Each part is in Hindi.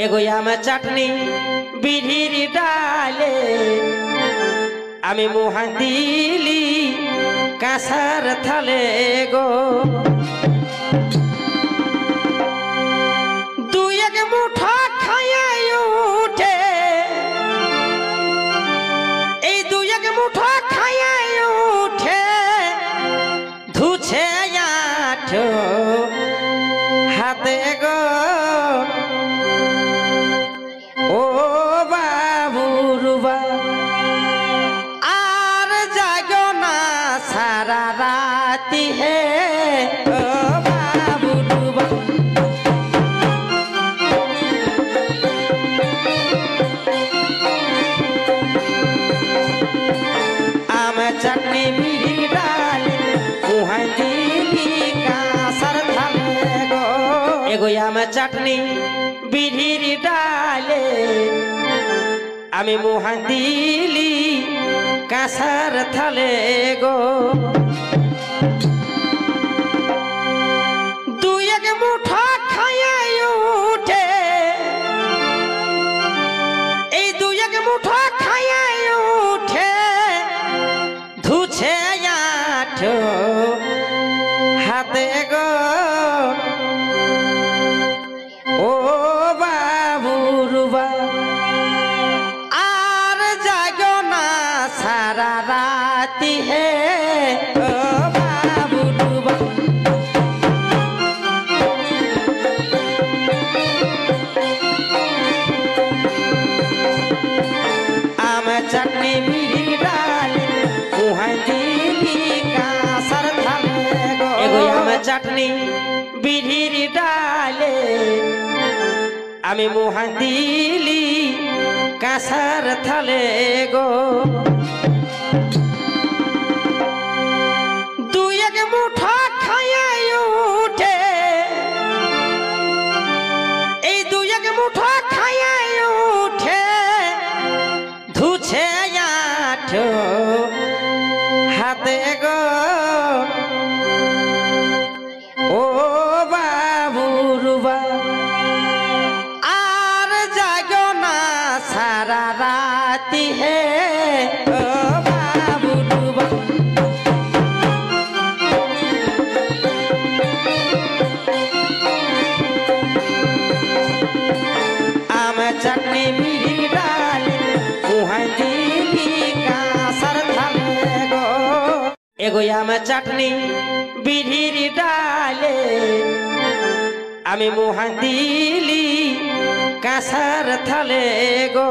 एगो आम चटनी बिढ़िर डाले आमी मुहा दिली कासार थाले गो दुई एक मुठा खाया उठे दुई एक मुठा खाया उठे धुछे आठो हाथे गो ओ बाबू रुबा आर जागो ना सारा राती है ओ बाबू रुबा आम चटनी बिढ़ी डाले मुहा दिली कासर थाले गो एगो आम चटनी बिढ़िर डाले आमी मुहा दिली कासार थाले गो दुई एक मुठा खाया उठे दुई एक मुठा खाया उठे धुछे आठो हाथे गो ओ बाबू रुबा आर जागो ना सारा राती है ओ बाबू रुबा आम चटनी बिढ़ी डाले मुहा दिली कासर थाले गो एगो आम चटनी बिढ़िर डाले आमी मुहा दिली कासार थाले गो दुई एक मुठा खाया उठे दुई एक मुठा खाया उठे धुछे आठो हाथे गो ओ बाबू रुबा आर जागो ना सारा राती है ओ बाबू रुबा आम चटनी बिढ़ी डाले मुहा दिली कासर थाले गो एगो आम चटनी बिढ़िर डाले आमी मुहा दिली कासार थाले गो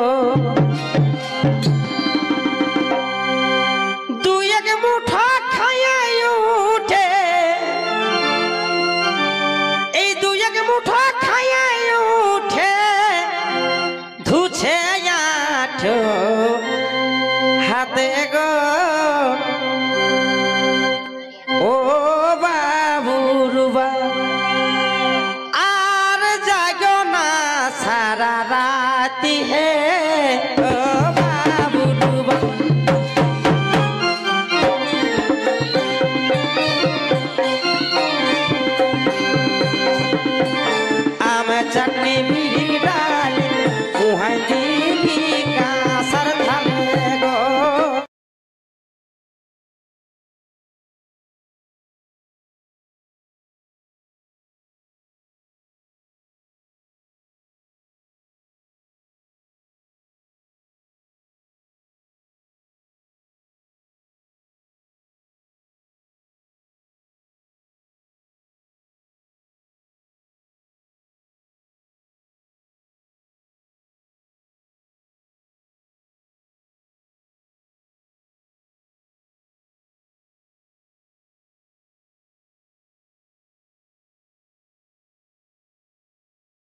दुई एक मुठा खाया उठे दुई एक मुठा खाया उठे धुछे आठो हाथे गो ओ बाबू रुबा आर जागो ना सारा राती है